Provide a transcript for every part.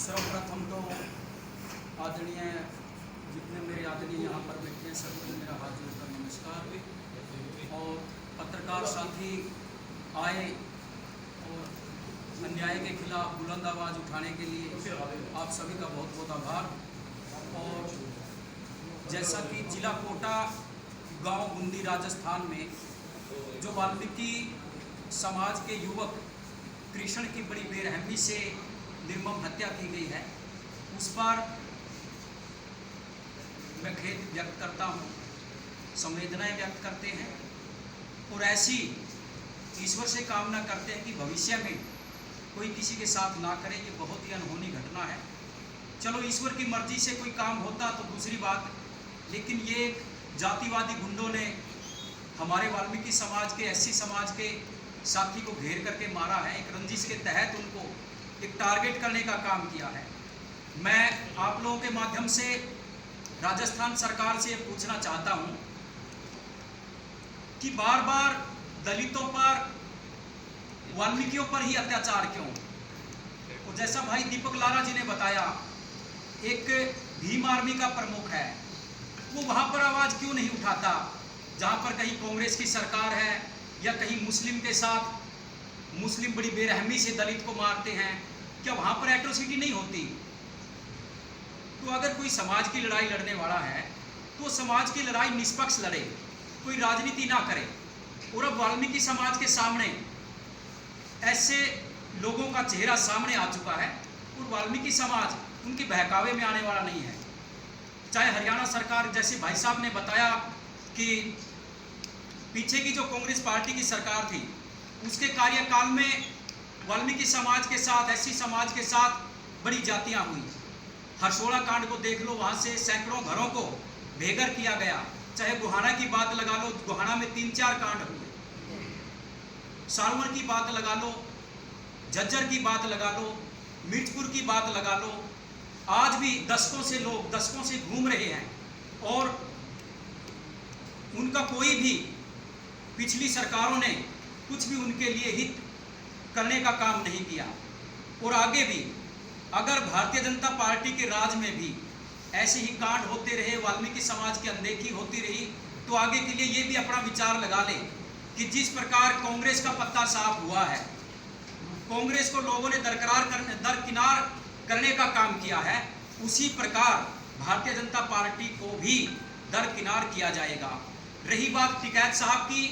सर्वप्रथम तो आदरणीय जितने मेरे आदरणीय यहाँ पर बैठे हैं सभी को मेरा हाथ जोड़कर नमस्कार। और पत्रकार साथी आए और अन्याय के खिलाफ बुलंद आवाज़ उठाने के लिए आप सभी का बहुत बहुत आभार। और जैसा कि जिला कोटा गांव बूंदी राजस्थान में जो वाल्मीकि समाज के युवक कृष्ण की बड़ी बेरहमी से निर्मम हत्या की गई है, उस पर मैं खेद व्यक्त करता हूँ, संवेदनाएं व्यक्त करते हैं और ऐसी ईश्वर से कामना करते हैं कि भविष्य में कोई किसी के साथ ना करे। ये बहुत ही अनहोनी घटना है। चलो ईश्वर की मर्जी से कोई काम होता तो दूसरी बात, लेकिन ये एक जातिवादी गुंडों ने हमारे वाल्मीकि समाज के एससी समाज के साथी को घेर करके मारा है। एक रंजिश के तहत उनको एक टारगेट करने का काम किया है। मैं आप लोगों के माध्यम से राजस्थान सरकार से पूछना चाहता हूं कि बार बार दलितों पर, वाल्मीकियों पर ही अत्याचार क्यों? और जैसा भाई दीपक लारा जी ने बताया, एक भीम आर्मी का प्रमुख है, वो वहां पर आवाज क्यों नहीं उठाता जहां पर कहीं कांग्रेस की सरकार है या कहीं मुस्लिम के साथ मुस्लिम बड़ी बेरहमी से दलित को मारते हैं? क्या वहां पर एट्रोसिटी नहीं होती? तो अगर कोई समाज की लड़ाई लड़ने वाला है तो समाज की लड़ाई निष्पक्ष लड़े, कोई राजनीति ना करे। और अब वाल्मीकि समाज के सामने ऐसे लोगों का चेहरा सामने आ चुका है और वाल्मीकि समाज उनके बहकावे में आने वाला नहीं है। चाहे हरियाणा सरकार, जैसे भाई साहब ने बताया कि पीछे की जो कांग्रेस पार्टी की सरकार थी उसके कार्यकाल में वाल्मीकि समाज के साथ, एससी समाज के साथ बड़ी जातियां हुई। हरसोड़ा कांड को देख लो, वहां से सैकड़ों घरों को बेघर किया गया। चाहे गोहाना की बात लगा लो, गोहाना में 3-4 कांड हुए। सालवन की बात लगा लो, झज्जर की बात लगा लो, मिर्चपुर की बात लगा लो। आज भी दशकों से घूम रहे हैं और उनका कोई भी, पिछली सरकारों ने कुछ भी उनके लिए हित करने का काम नहीं किया। और आगे भी अगर भारतीय जनता पार्टी के राज में भी ऐसे ही कांड होते रहे, वाल्मीकि समाज की अनदेखी होती रही, तो आगे के लिए ये भी अपना विचार लगा ले कि जिस प्रकार कांग्रेस का पत्ता साफ हुआ है, कांग्रेस को लोगों ने दरकिनार करने का काम किया है, उसी प्रकार भारतीय जनता पार्टी को भी दरकिनार किया जाएगा। रही बात टिकैत साहब की,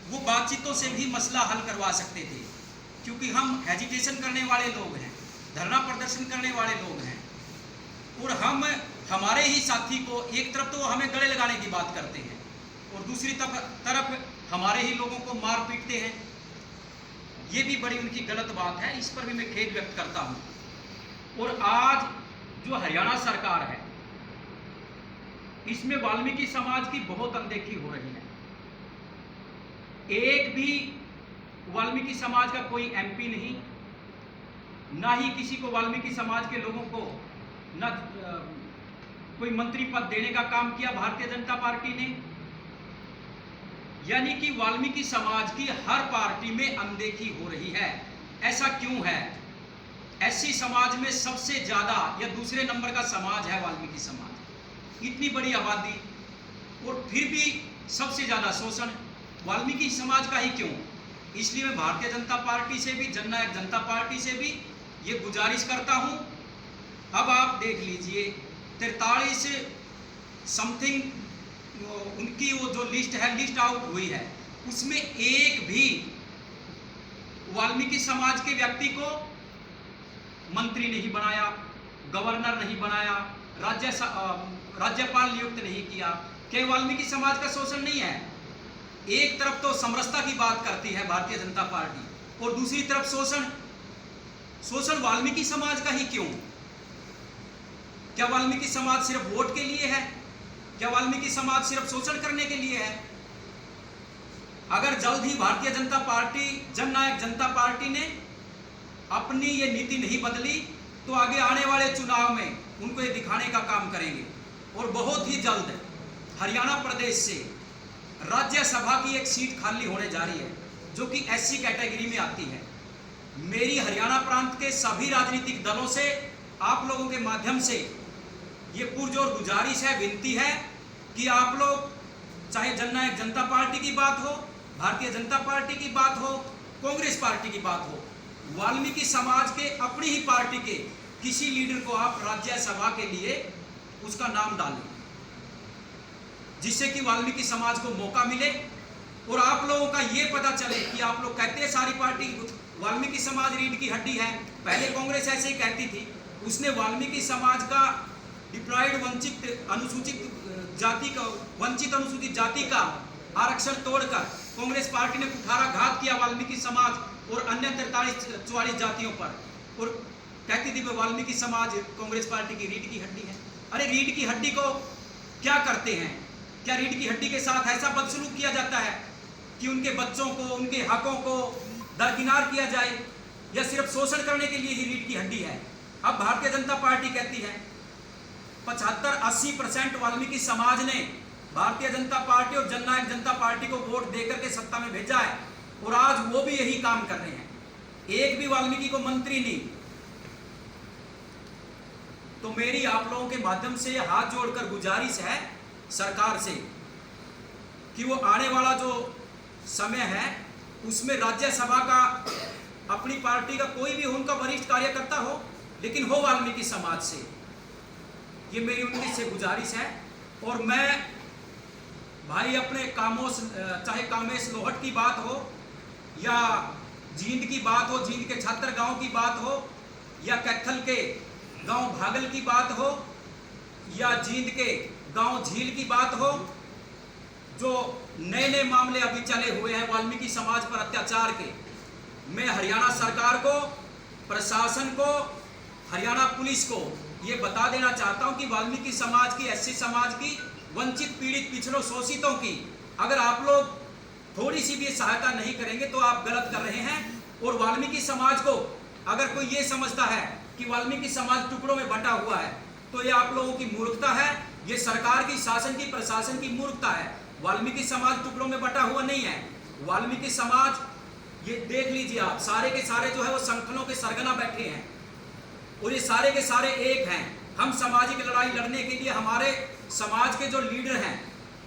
वो बातचीतों से भी मसला हल करवा सकते थे, क्योंकि हम हेजिटेशन करने वाले लोग हैं, धरना प्रदर्शन करने वाले लोग हैं। और हम हमारे ही साथी को, एक तरफ तो वो हमें गले लगाने की बात करते हैं और दूसरी तरफ हमारे ही लोगों को मार पीटते हैं। ये भी बड़ी उनकी गलत बात है, इस पर भी मैं खेद व्यक्त करता हूं। और आज जो हरियाणा सरकार है, इसमें वाल्मीकि समाज की बहुत अनदेखी हो रही है। एक भी वाल्मीकि समाज का कोई एमपी नहीं, ना ही किसी को वाल्मीकि समाज के लोगों को न कोई मंत्री पद देने का काम किया भारतीय जनता पार्टी ने। यानी कि वाल्मीकि समाज की हर पार्टी में अनदेखी हो रही है। ऐसा क्यों है? एससी समाज में सबसे ज्यादा या दूसरे नंबर का समाज है वाल्मीकि समाज। इतनी बड़ी आबादी और फिर भी सबसे ज्यादा शोषण वाल्मीकि समाज का ही क्यों? इसलिए मैं भारतीय जनता पार्टी से भी, जननायक जनता पार्टी से भी ये गुजारिश करता हूं, अब आप देख लीजिए 43 समथिंग उनकी वो जो लिस्ट है, लिस्ट आउट हुई है, उसमें एक भी वाल्मीकि समाज के व्यक्ति को मंत्री नहीं बनाया, गवर्नर नहीं बनाया, राज्यपाल नियुक्त नहीं किया। क्या वाल्मीकि समाज का शोषण नहीं है? एक तरफ तो समरसता की बात करती है भारतीय जनता पार्टी और दूसरी तरफ शोषण वाल्मीकि समाज का ही क्यों? क्या वाल्मीकि समाज सिर्फ वोट के लिए है? क्या वाल्मीकि समाज सिर्फ शोषण करने के लिए है? अगर जल्द ही भारतीय जनता पार्टी, जननायक जनता पार्टी ने अपनी ये नीति नहीं बदली तो आगे आने वाले चुनाव में उनको ये दिखाने का काम करेंगे। और बहुत ही जल्द हरियाणा प्रदेश से राज्यसभा की एक सीट खाली होने जा रही है, जो कि एससी कैटेगरी में आती है। मेरी हरियाणा प्रांत के सभी राजनीतिक दलों से आप लोगों के माध्यम से ये पुरजोर गुजारिश है, विनती है कि आप लोग, चाहे जननायक जनता पार्टी की बात हो, भारतीय जनता पार्टी की बात हो, कांग्रेस पार्टी की बात हो, वाल्मीकि समाज के अपनी ही पार्टी के किसी लीडर को आप राज्यसभा के लिए उसका नाम डालें, जिससे कि वाल्मीकि समाज को मौका मिले और आप लोगों का ये पता चले कि आप लोग कहते हैं सारी पार्टी वाल्मीकि समाज रीढ़ की हड्डी है। पहले कांग्रेस ऐसे ही कहती थी, उसने वाल्मीकि समाज का डिप्राइड वंचित अनुसूचित जाति का आरक्षण तोड़कर कांग्रेस पार्टी ने कुठाराघात किया वाल्मीकि समाज और अन्य 43-44 जातियों पर, और कहती थी वाल्मीकि समाज कांग्रेस पार्टी की रीढ़ की हड्डी है। अरे रीढ़ की हड्डी को क्या करते हैं? क्या रीढ़ की हड्डी के साथ ऐसा बदसलूक किया जाता है कि उनके बच्चों को, उनके हकों को दरकिनार किया जाए, या सिर्फ शोषण करने के लिए ही रीढ़ की हड्डी है? अब भारतीय जनता पार्टी कहती है 75-80% वाल्मीकि समाज ने भारतीय जनता पार्टी और जननायक जनता पार्टी को वोट देकर के सत्ता में भेजा है, और आज वो भी यही काम कर रहे हैं। एक भी वाल्मीकि को मंत्री नहीं। तो मेरी आप लोगों के माध्यम से हाथ जोड़कर गुजारिश है सरकार से कि वो आने वाला जो समय है उसमें राज्यसभा का अपनी पार्टी का कोई भी उनका वरिष्ठ कार्यकर्ता हो, लेकिन हो वाल्मीकि समाज से। ये मेरी उनकी से गुजारिश है। और मैं भाई अपने चाहे कामेश लोहट की बात हो, या जींद की बात हो, जींद के छात्र गांव की बात हो, या कैथल के गांव भागल की बात हो, या जींद के गांव झील की बात हो, जो नए नए मामले अभी चले हुए हैं वाल्मीकि समाज पर अत्याचार के, मैं हरियाणा सरकार को, प्रशासन को, हरियाणा पुलिस को ये बता देना चाहता हूं कि वाल्मीकि समाज की, एससी समाज की, वंचित, पीड़ित, पिछड़ों, शोषितों की अगर आप लोग थोड़ी सी भी सहायता नहीं करेंगे तो आप गलत कर रहे हैं। और वाल्मीकि समाज को अगर कोई ये समझता है कि वाल्मीकि समाज टुकड़ों में बंटा हुआ है, तो ये आप लोगों की मूर्खता है, ये सरकार की, शासन की, प्रशासन की मूर्खता है। वाल्मीकि समाज टुकड़ों में बंटा हुआ नहीं है। वाल्मीकि समाज, ये देख लीजिए आप, सारे के सारे जो है वो संगठनों के सरगना बैठे हैं, और ये सारे के सारे एक हैं। हम सामाजिक लड़ाई लड़ने के लिए हमारे समाज के जो लीडर हैं,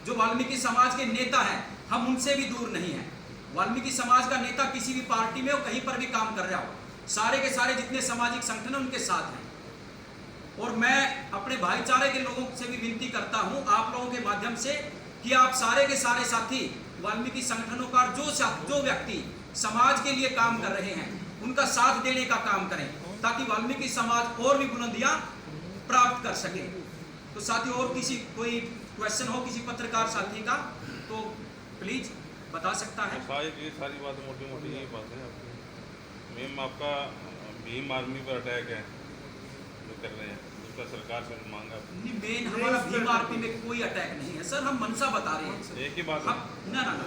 जो वाल्मीकि समाज के नेता हैं, हम उनसे भी दूर नहीं हैं। वाल्मीकि समाज का नेता किसी भी पार्टी में हो, कहीं पर भी काम कर रहा हो, सारे के सारे जितने सामाजिक संगठन हैं उनके साथ हैं। और मैं अपने भाईचारे के लोगों से भी विनती करता हूं आप लोगों के माध्यम से कि आप सारे के सारे साथी वाल्मीकि संगठनों का जो व्यक्ति समाज के लिए काम कर रहे हैं उनका साथ देने का काम करें, ताकि वाल्मीकि समाज और भी बुलंदियां प्राप्त कर सके। तो साथी और किसी कोई क्वेश्चन हो किसी पत्रकार साथी का तो प्लीज बता सकता है। ये सारी बात मोटी मोटी यही बात है आपकी। मैम आपका भीम आर्मी पर अटैक है जो कर रहे हैं, उसका सरकार से मांगा नहीं, मेन हमारा भीम आर्मी में कोई अटैक नहीं है सर, हम मनसा बता रहे हैं। एक ही बात ना ना ना,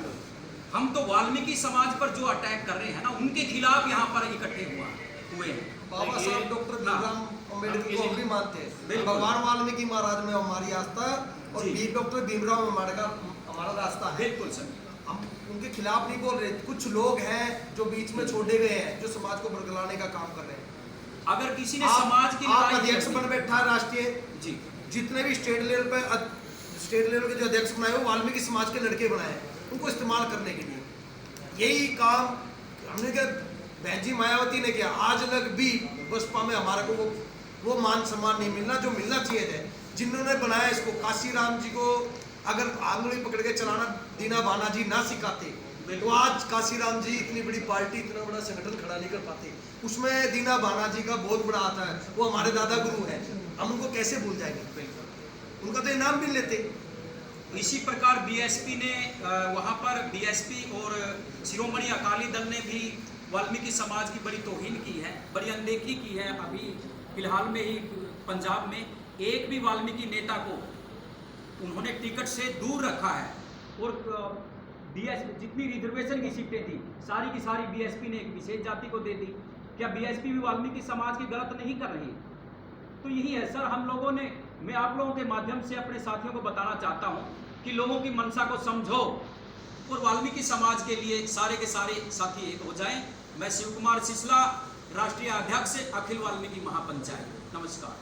हम तो वाल्मीकि समाज पर जो अटैक कर रहे हैं ना उनके खिलाफ यहाँ पर इकट्ठे हुए हैं। बाबा साहब डॉक्टर भीमराव अम्बेडकर को भी मानते हैं, भगवान वाल्मीकि महाराज में हमारी आस्था है, और डॉक्टर भीमराव हमारा रास्ता है। बिल्कुल सर, हम उनके खिलाफ नहीं बोल रहे। कुछ लोग हैं जो बीच में छोड़े गए हैं, जो समाज को बरगलाने का काम कर रहे हैं। अगर किसी ने समाज की आप अध्यक्ष बन बैठा है राष्ट्रीय जी, जितने भी स्टेट लेवल पे स्टेट लेवल के जो अध्यक्ष बनाए वो वाल्मीकि समाज के लड़के बनाए हैं, उनको इस्तेमाल करने के लिए। यही काम हमने क्या बहन जी मायावती ने किया। आज तक भी बसपा में हमारे को वो मान सम्मान नहीं मिलना जो मिलना चाहिए था। जिन्होंने बनाया इसको, काशी राम जी को अगर आंगुली पकड़ के चलाना दीना भाना जी ना सिखाते तो आज काशी राम जी इतनी बड़ी पार्टी, इतना बड़ा संगठन खड़ा नहीं कर पाते। उसमें दीना भाना जी का बहुत बड़ा आता है, वो हमारे दादा गुरु हैं, हम उनको कैसे भूल जाएंगे? उनका तो इनाम भी लेते। इसी प्रकार बीएसपी ने वहाँ पर बीएसपी और शिरोमणि अकाली दल ने भी वाल्मीकि समाज की बड़ी तौहीन की है, बड़ी अनदेखी की है। अभी फिलहाल में ही पंजाब में एक भी वाल्मीकि नेता को उन्होंने टिकट से दूर रखा है, और बीएसपी जितनी रिजर्वेशन की सीटें थी सारी की सारी बीएसपी ने एक विशेष जाति को दे दी। क्या बीएसपी भी वाल्मीकि समाज की गलत नहीं कर रही? तो यही है सर, हम लोगों ने, मैं आप लोगों के माध्यम से अपने साथियों को बताना चाहता हूं कि लोगों की मनसा को समझो और वाल्मीकि समाज के लिए सारे के सारे साथी एक हो जाएं। मैं शिव कुमार सिसला राष्ट्रीय अध्यक्ष अखिल वाल्मीकि महापंचायत। नमस्कार।